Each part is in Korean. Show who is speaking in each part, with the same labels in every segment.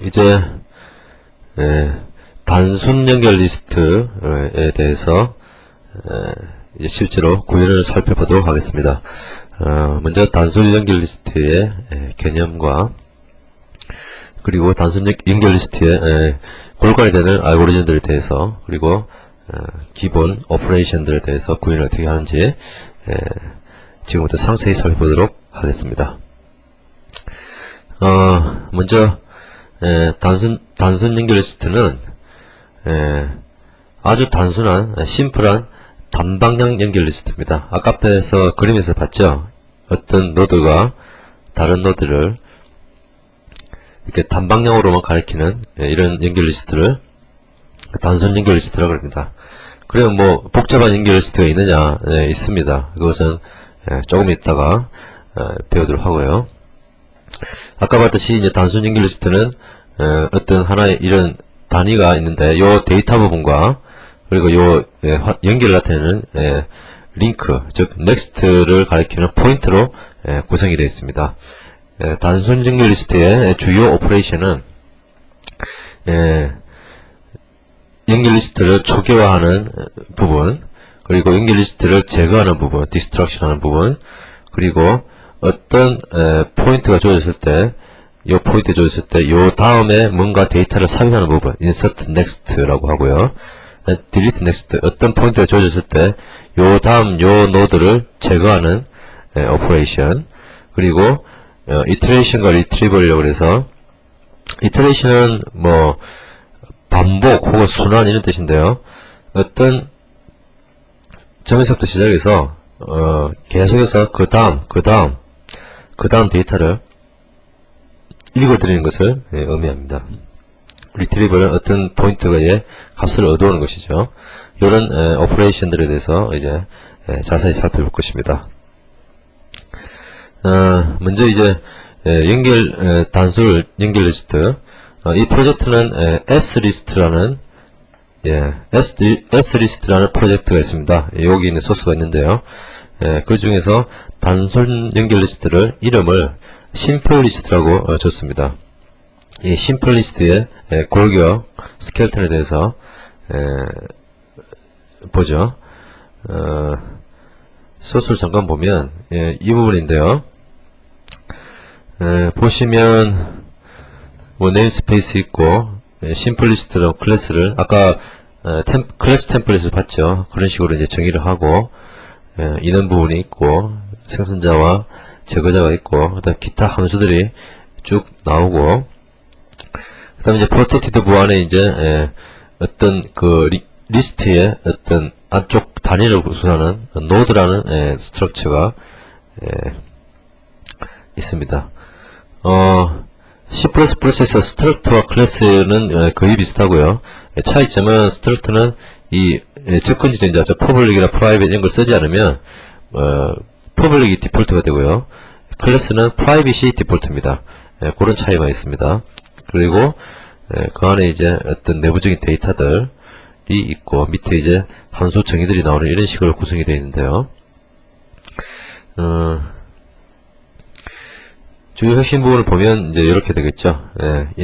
Speaker 1: 이제 단순 연결 리스트에 대해서 이제 실제로 구현을 살펴보도록 하겠습니다. 먼저 단순 연결 리스트의 개념과 그리고 단순 연결 리스트의 골간이 되는 알고리즘들에 대해서 그리고 기본 오퍼레이션들에 대해서 구현을 어떻게 하는지 지금부터 상세히 살펴보도록 하겠습니다. 먼저 단순 연결 리스트는 아주 단순한 심플한 단방향 연결 리스트입니다. 아까 앞에서 그림에서 봤죠? 어떤 노드가 다른 노드를 이렇게 단방향으로만 가리키는 이런 연결 리스트를 단순 연결 리스트라고 합니다. 그래요, 뭐 복잡한 연결 리스트가 있느냐? 있습니다. 그것은 조금 있다가 배우도록 하고요. 아까 봤듯이 이제 단순 연결 리스트는 어떤 하나의 이런 단위가 있는데 요 데이터 부분과 그리고 요 연결을 나타내는 링크, 즉 넥스트를 가리키는 포인트로 구성이 되어 있습니다. 단순 연결 리스트의 주요 오퍼레이션은 연결 리스트를 초기화하는 부분, 그리고 연결 리스트를 제거하는 부분, 디스트럭션 하는 부분, 그리고 어떤 포인트가 주어졌을 때, 요 포인트가 주어졌을 때, 요 다음에 뭔가 데이터를 삽입하는 부분, insert next라고 하고요. delete next, 어떤 포인트가 주어졌을 때, 요 다음 요 노드를 제거하는 오퍼레이션, 그리고 iteration과 retrieval이라고 해서, iteration은 뭐 반복 혹은 순환 이런 뜻인데요. 어떤 점에서부터 시작해서 계속해서 그 다음 데이터를 읽어드리는 것을 의미합니다. retrieval은 어떤 포인트의 값을 얻어오는 것이죠. 이런 오퍼레이션들에 대해서 이제 자세히 살펴볼 것입니다. 먼저 이제 단순 연결 리스트, 이 프로젝트는 s리스트라는 s리스트라는 프로젝트가 있습니다. 여기 있는 소스가 있는데요. 그 중에서 단순 연결 리스트를 이름을 심플 리스트라고 줬습니다. 이 심플 리스트의 골격 스켈레톤에 대해서 보죠. 소스를 잠깐 보면 이 부분인데요. 보시면 뭐 네임스페이스 있고 심플 리스트라고 클래스를 아까 클래스 템플릿을 봤죠. 그런 식으로 이제 정의를 하고 인원 부분이 있고 생성자와 제거자가 있고 그다음 기타 함수들이 쭉 나오고 그다음 이제 프로텍티드 부안에 이제 어떤 그 리스트의 어떤 안쪽 단위를 구성하는 노드라는 스트럭처가 있습니다. C++에서 스트럭트와 클래스는 거의 비슷하고요. 차이점은 스트럭트는 이 접근지정자, 퍼블릭이나 프라이빗 이런 걸 쓰지 않으면 퍼블릭이 디폴트가 되고요. 클래스는 프라이빗이 디폴트입니다. 그런 차이가 있습니다. 그리고 그 안에 이제 어떤 내부적인 데이터들이 있고 밑에 이제 함수 정의들이 나오는 이런 식으로 구성이 되어 있는데요. 주요 핵심 부분을 보면 이제 이렇게 되겠죠.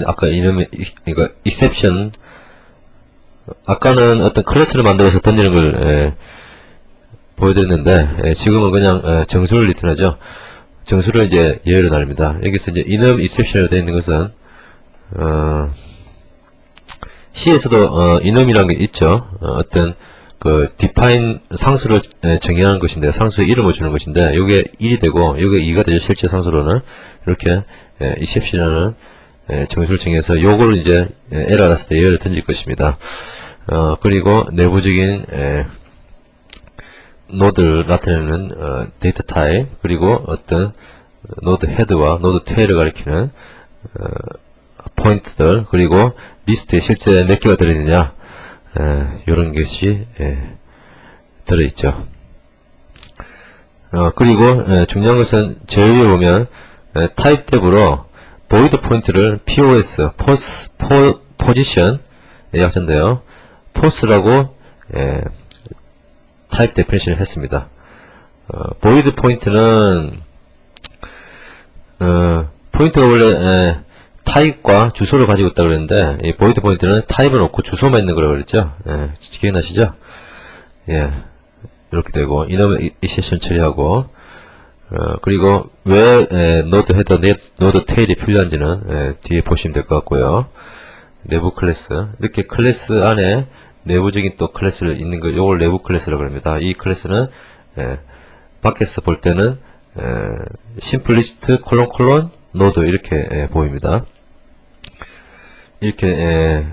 Speaker 1: 아까 이름이 그러니까 exception, 아까는 어떤 클래스를 만들어서 던지는 걸 보여드렸는데 지금은 그냥 정수를 리턴하죠. 정수를 이제 예외로 나눕니다. 여기서 이제 enum exception으로 되어 있는 것은 C에서도 enum이라는 게 있죠. 어떤 그 define 상수를 정의하는 것인데 상수의 이름을 주는 것인데 요게 1이 되고 요게 2가 되죠. 실제 상수로는 이렇게 exception이라는 정수를 정해서 요거를 이제 에러가 났을 때 예외를 던질 것입니다. 그리고 내부적인 노드를 나타내는 데이터 타입 그리고 어떤 노드 헤드와 노드 테일을 가리키는 포인트들 그리고 리스트에 실제 몇 개가 들어있느냐 이런 것이 들어있죠. 그리고 중요한 것은 제일 위에 보면 타입 탭으로 void 포인트를 POS, position 약자인데요. POS라고 타입 데피니션을 했습니다. void 포인트는 포인트가 원래 타입과 주소를 가지고 있다 그랬는데, 이 void 포인트는 타입을 놓고 주소만 있는 거라고 그랬죠. 예, 기억나시죠? 예, 이렇게 되고, 이놈의 이세션 처리하고, 그리고 왜 노드 헤더, 노드 테일이 필요한지는 뒤에 보시면 될 것 같고요. 내부 클래스, 이렇게 클래스 안에 내부적인 또 클래스를 있는 거, 요걸 내부 클래스라고 합니다. 이 클래스는 밖에서 볼 때는 심플리스트 콜론 노드 이렇게 보입니다. 이렇게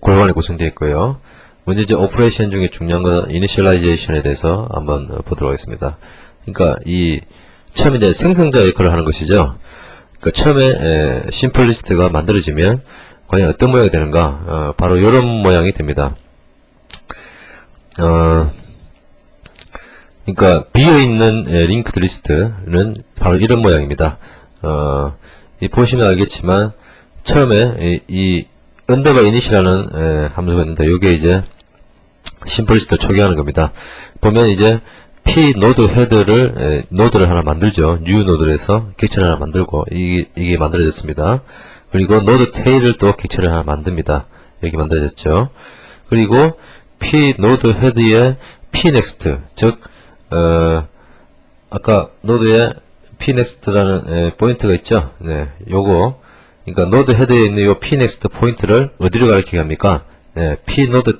Speaker 1: 골반이 구성되어 있고요. 먼저 이제 오퍼레이션 중에 중요한 건 이니셜라이제이션에 대해서 한번 보도록 하겠습니다. 그러니까 이 처음에 이제 생성자 역할을 하는 것이죠. 그러니까 처음에 심플리스트가 만들어지면 과연 어떤 모양이 되는가? 바로 이런 모양이 됩니다. 그러니까 비어있는 링크드 리스트는 바로 이런 모양입니다. 이 보시면 알겠지만 처음에 이 언더바 이니시라는 함수가 있는데 이게 이제 심플리스트를 초기화하는 겁니다. 보면 이제 p 노드 헤드를 노드를 하나 만들죠. new 노드에서 객체를 하나 만들고 이게 만들어졌습니다. 그리고 노드 테일을 또 객체를 하나 만듭니다. 여기 만들어졌죠. 그리고 p 노드 헤드에 p next 즉 아까 노드에 p next라는 포인트가 있죠. 네, 요거 그러니까 노드 헤드에 있는 요 p next 포인트를 어디로 가리키게 합니까? 네, p 노드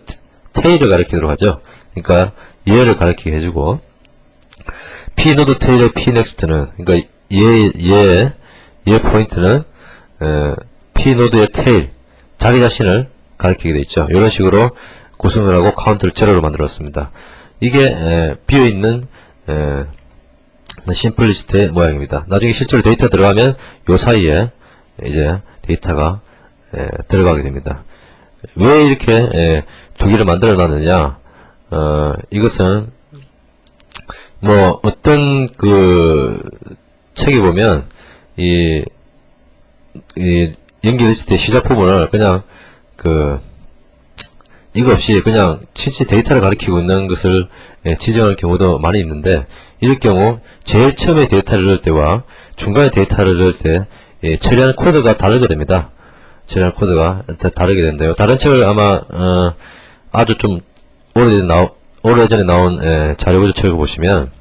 Speaker 1: 테일을 가리키도록 하죠. 그러니까 얘를 가리키게 해주고 p 노드 테일의 p next는 그러니까 얘 포인트는 p 노드의 테일 자기 자신을 가리키게 돼 있죠. 이런 식으로 구성을 하고 카운트를 제로로 만들었습니다. 이게 비어있는 심플리스트의 모양입니다. 나중에 실제로 데이터 들어가면 요 사이에 이제 데이터가 들어가게 됩니다. 왜 이렇게 두 개를 만들어 놨느냐? 이것은 뭐 어떤 그 책에 보면 이 연결 리스트의 시작 부분을 그냥 이거 없이 그냥 실제 데이터를 가리키고 있는 것을 지정할 경우도 많이 있는데 이럴 경우 제일 처음에 데이터를 넣을 때와 중간에 데이터를 넣을 때 처리하는 코드가 다르게 됩니다. 처리하는 코드가 다르게 된대요. 다른 책을 아마 아주 좀 오래전에 나온 자료구조 책을 보시면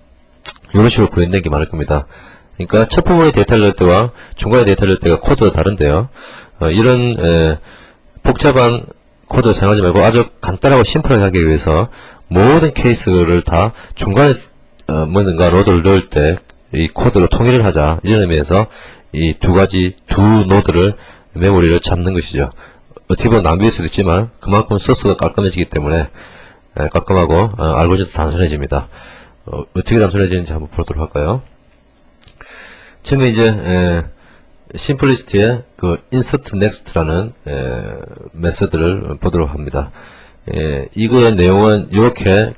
Speaker 1: 이런 식으로 구현된 게 많을 겁니다. 그러니까 첫 부분의 데이터를 넣을 때와 중간에 데이터를 넣을 때가 코드가 다른데요. 이런 복잡한 코드를 사용하지 말고 아주 간단하고 심플하게 하기 위해서 모든 케이스를 다 중간에 뭔가 로드를 넣을 때 이 코드로 통일을 하자 이런 의미에서 이 두 노드를 메모리를 잡는 것이죠. 어떻게 보면 낭비일 수도 있지만 그만큼 소스가 깔끔해지기 때문에 깔끔하고 알고리즘도 단순해집니다. 어떻게 단순해지는지 한번 보도록 할까요? 처음에 이제 심플리스트의 그 insert next라는 메서드를 보도록 합니다. 이거의 내용은 이렇게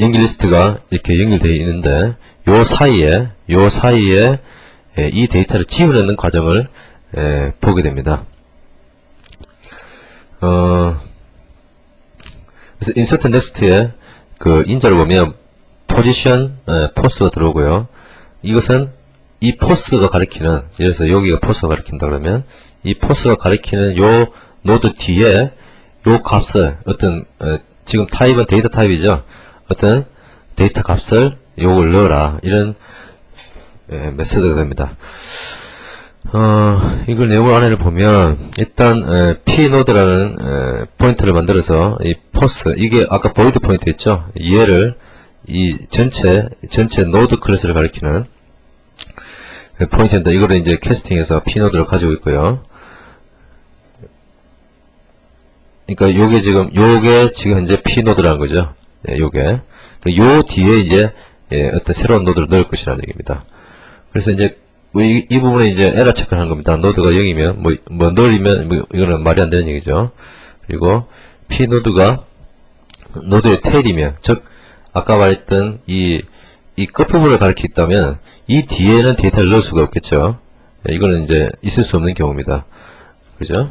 Speaker 1: 연결 리스트가 이렇게 연결되어 있는데 요 사이에 이 데이터를 지우려는 과정을 보게 됩니다. 그래서 insert next의 그 인자를 보면 position force가 들어오고요. 이것은 이 포스가 가리키는, 예를 들어서 여기가 포스가 가리킨다 그러면 이 포스가 가리키는 요 노드 뒤에 요 값을 지금 타입은 데이터 타입이죠. 어떤 데이터 값을 요걸 넣어라 이런 메소드가 됩니다. 이걸 내용 안에를 보면 일단 p노드라는 포인트를 만들어서 이 포스 이게 아까 void 포인트 있죠. 얘를 이 전체 노드 클래스를 가리키는 포인트인데 이거를 이제 캐스팅해서 p노드를 가지고 있고요. 그러니까 요게 지금 현재 p노드라는 거죠. 요게 요 뒤에 이제 어떤 새로운 노드를 넣을 것이라는 얘기입니다. 그래서 이제 이 부분에 이제 에러 체크를 하는 겁니다. 노드가 0이면 뭐 널이면 이거는 말이 안 되는 얘기죠. 그리고 p노드가 노드의 테일이면 즉 아까 말했던 이 끝부분을 가리키다면 이 뒤에는 데이터를 넣을 수가 없겠죠. 이거는 이제 있을 수 없는 경우입니다. 그죠?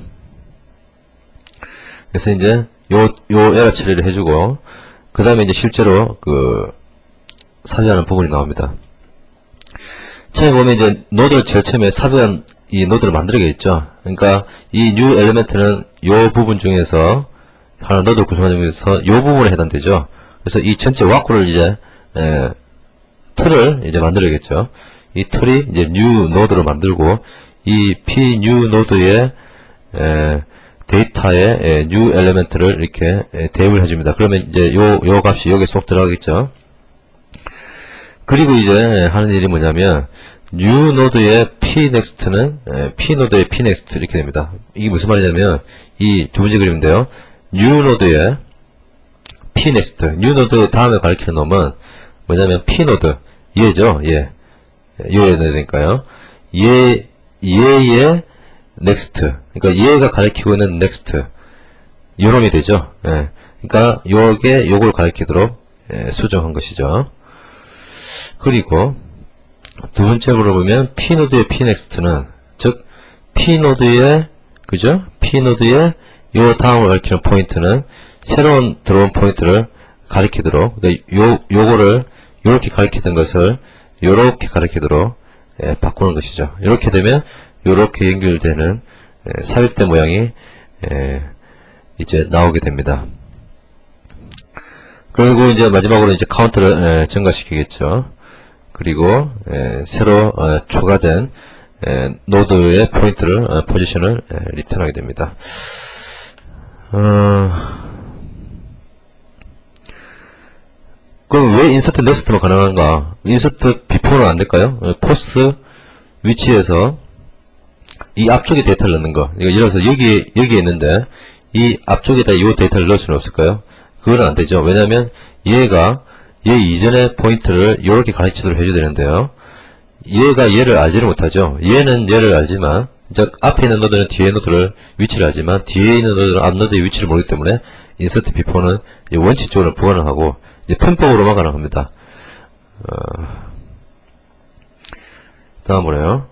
Speaker 1: 그래서 이제 요 에러 처리를 해주고 그 다음에 이제 실제로 사용하는 부분이 나옵니다. 처음에 보면 이제 노드를 제일 처음에 삽입한 이 노드를 만들어야겠죠. 그러니까 이 new element는 요 부분 중에서 하나 노드를 구성하는 중에서 요 부분에 해당되죠. 그래서 이 전체 와꾸를 이제 틀을 이제 만들어야겠죠. 이 틀이 이제 new 노드로 만들고 이 p new 노드의 데이터에 new element를 이렇게 대입을 해줍니다. 그러면 이제 요 값이 여기에 쏙 들어가겠죠. 그리고 이제 하는 일이 뭐냐면 new 노드의 p next는 p 노드의 p next 이렇게 됩니다. 이게 무슨 말이냐면 이 두 번째 그림인데요. new 노드의 p next, new 노드 다음에 가리키는 놈은 뭐냐면 p 노드 얘죠. 얘 얘야 되니까요. 얘의 next, 그러니까 얘가 가리키고 있는 next 요놈이 되죠. 예. 그러니까 요걸 가리키도록 수정한 것이죠. 그리고 두 번째로 보면 p노드의 pnext는 즉 p노드의 그죠? p노드의 요 다음을 가리키는 포인트는 새로운 들어온 포인트를 가리키도록 요거를 요렇게 가리키던 것을 요렇게 가리키도록 바꾸는 것이죠. 이렇게 되면 요렇게 연결되는 삽입된 모양이 이제 나오게 됩니다. 그리고 이제 마지막으로 이제 카운트를 증가시키겠죠. 그리고 새로 추가된 노드의 포인트를 포지션을 리턴하게 됩니다. 그럼 왜 인서트 넥스트만 가능한가? 인서트 비포는 안 될까요? 포스 위치에서 이 앞쪽에 데이터를 넣는 거. 예를 들어서 여기에 있는데 이 앞쪽에다 이 데이터를 넣을 수는 없을까요? 그건 안 되죠. 왜냐하면 얘가 얘 이전의 포인트를 이렇게 가르치도록 해줘야 되는데요. 얘가 얘를 알지를 못하죠. 얘는 얘를 알지만, 즉 앞에 있는 노드는 뒤에 노드를 위치를 알지만 뒤에 있는 노드는 앞 노드의 위치를 모르기 때문에 인서트 비포는 원칙적으로 불가능하고 이제 편법으로만 가능합니다. 다음으로요.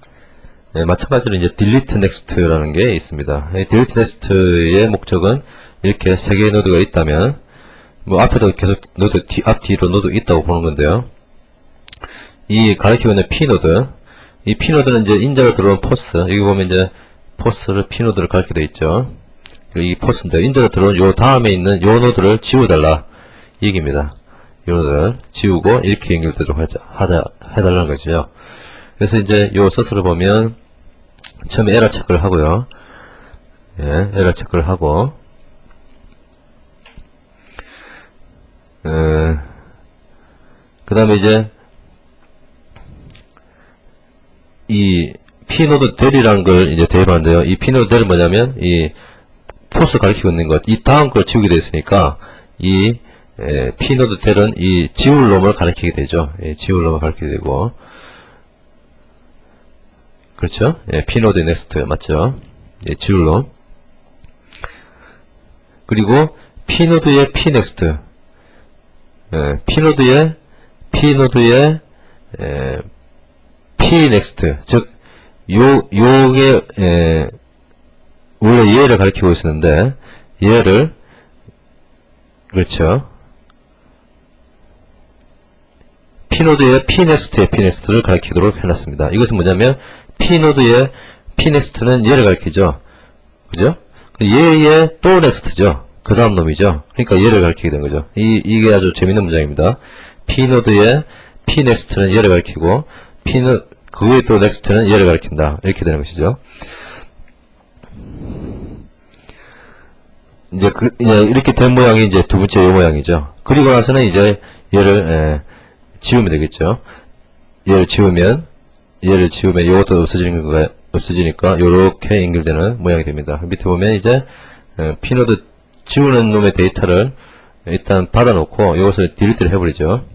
Speaker 1: 마찬가지로 이제 delete next라는 게 있습니다. delete next의 목적은 이렇게 세 개의 노드가 있다면 뭐 앞에도 계속 노드 앞뒤로 노드 있다고 보는 건데요. 이 가리키고 있는 p노드, 이 p노드는 이제 인자로 들어온 포스, 여기 보면 이제 포스를 p노드를 가리켜 되어 있죠. 이 포스인데 인자로 들어온 요 다음에 있는 요 노드를 지워달라 이 얘기입니다. 요 노드를 지우고 이렇게 연결되도록 해달라는 거죠. 그래서 이제 요 서술을 보면 처음에 에러 체크를 하고요. 예, 에러 체크를 하고 그 다음에 이제 이 p노드 del이라는 걸 이제 대입하는데요. 이 p노드 del은 뭐냐면 이 포스 가리키고 있는 것, 이 다음 걸 지우게 되어 있으니까 이 p노드 del은 이 지울 놈을 가리키게 되죠. 지울 놈을 가리키게 되고, 그렇죠? p노드 next 맞죠? 지울 놈. 그리고 p노드의 pnext, p노드의 pnext, 즉 요게 원래 얘를 가리키고 있었는데 얘를 그렇죠. p노드의 pnext의 pnext를 가리키도록 해놨습니다. 이것은 뭐냐면 p노드의 pnext는 얘를 가리키죠. 그죠? 얘의 또 next죠. 그 다음 놈이죠. 그러니까 얘를 가리키게 된 거죠. 이게 아주 재밌는 문장입니다. p노드의 pnext는 얘를 가리키고 그 외에 또 next는 얘를 가리킨다. 이렇게 되는 것이죠. 이제 이렇게 된 모양이 이제 두 번째 이 모양이죠. 그리고 나서는 이제 얘를 지우면 되겠죠. 얘를 지우면 이것도 없어지니까 요렇게 연결되는 모양이 됩니다. 밑에 보면 이제 p노드 지우는 놈의 데이터를 일단 받아놓고 이것을 딜리트를 해버리죠.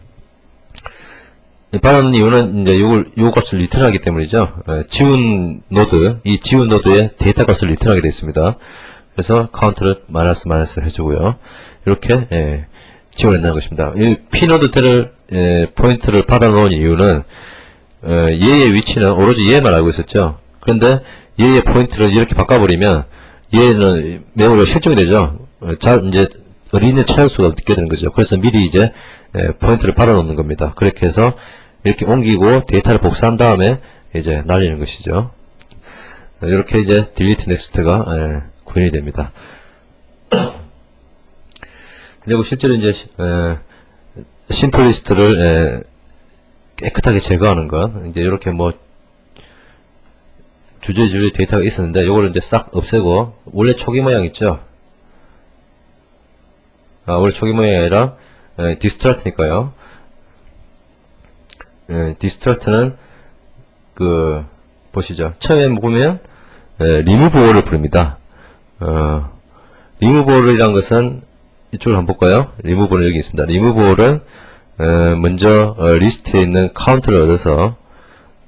Speaker 1: 받아놓는 이유는 이제 요 값을 리턴하기 때문이죠. 지운 노드의 데이터 값을 리턴하게 되어 있습니다. 그래서 카운트를 마이너스 해주고요. 이렇게 지원한다는 것입니다. 이 p노드 del을 포인트를 받아놓은 이유는 얘의 위치는 오로지 얘만 알고 있었죠. 그런데 얘의 포인트를 이렇게 바꿔버리면 얘는 매우 실종이 되죠. 이제 어디 있는지 찾을 수가 없게 되는 거죠. 그래서 미리 이제 포인트를 받아놓는 겁니다. 그렇게 해서 이렇게 옮기고 데이터를 복사한 다음에 이제 날리는 것이죠. 이렇게 이제 delete next가 구현이 됩니다. 그리고 실제로 이제 심플리스트를 깨끗하게 제거하는 것, 이제 이렇게 뭐 주저리 데이터가 있었는데 요거를 이제 싹 없애고, 원래 초기 모양 있죠? 원래 초기 모양이 아니라 디스트랙트니까요. 디스트랙트는 보시죠. 처음에 보면 remove all을 부릅니다. remove all이란 것은 이쪽을 한번 볼까요? remove all은 여기 있습니다. remove all은 먼저 리스트에 있는 카운트를 얻어서,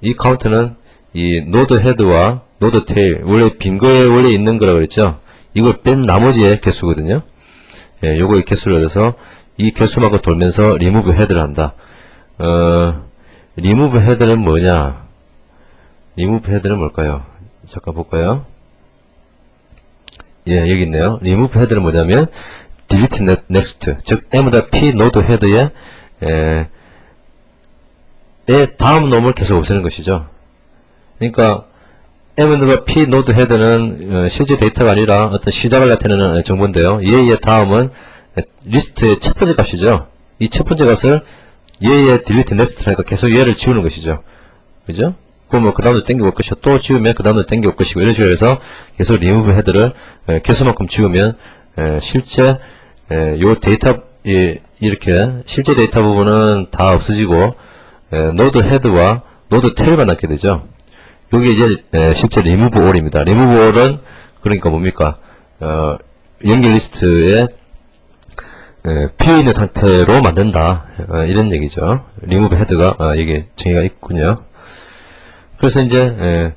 Speaker 1: 이 카운트는 이 노드 헤드와 노드 테일, 원래 빈 거에 원래 있는 거라고 그랬죠? 이걸 뺀 나머지의 개수거든요. 요거의 개수를 얻어서 이 개수만큼 돌면서 remove 헤드를 한다. remove 헤드는 뭐냐? remove 헤드는 뭘까요? 잠깐 볼까요? 여기 있네요. remove 헤드는 뭐냐면 delete next, 즉 m.p 노드 헤드에 다음 놈을 계속 없애는 것이죠. 그러니까 m.p 노드 헤드는 실제 데이터가 아니라 어떤 시작을 나타내는 정보인데요. 얘의 다음은 리스트의 첫 번째 값이죠. 이 첫 번째 값을 얘의 delete next라니까 계속 얘를 지우는 것이죠. 그죠? 그러면 그 다음도 땡겨올 것이고, 또 지우면 그 다음도 땡겨올 것이고, 이런 식으로 해서 계속 remove 헤드를 개수만큼 지우면 실제 요 데이터 이렇게 실제 데이터 부분은 다 없어지고 노드 헤드와 노드 테일만 남게 되죠. 요게 이제 실제 remove all입니다. remove all은 그러니까 뭡니까? 연결 리스트에 비어 있는 상태로 만든다, 이런 얘기죠. remove 헤드가 이게 정의가 있군요. 그래서 이제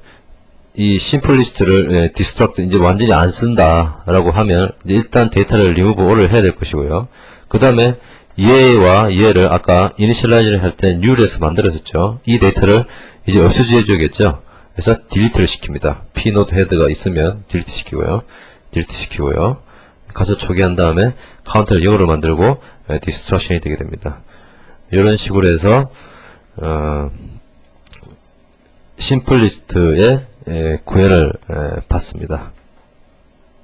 Speaker 1: 이 심플리스트를 디스트럭트 이제 완전히 안 쓴다라고 하면 이제 일단 데이터를 remove all을 해야 될 것이고요. 그 다음에 얘와 얘를 아까 이니셜라이즈를 할 때 new에서 만들었었죠. 이 데이터를 이제 없애줘 줘야겠죠. 그래서 delete를 시킵니다. p node 헤드가 있으면 delete 시키고요. 가서 초기한 다음에 카운트를 0으로 만들고 디스트럭션이 되게 됩니다. 이런 식으로 해서 심플리스트의 구현을 봤습니다.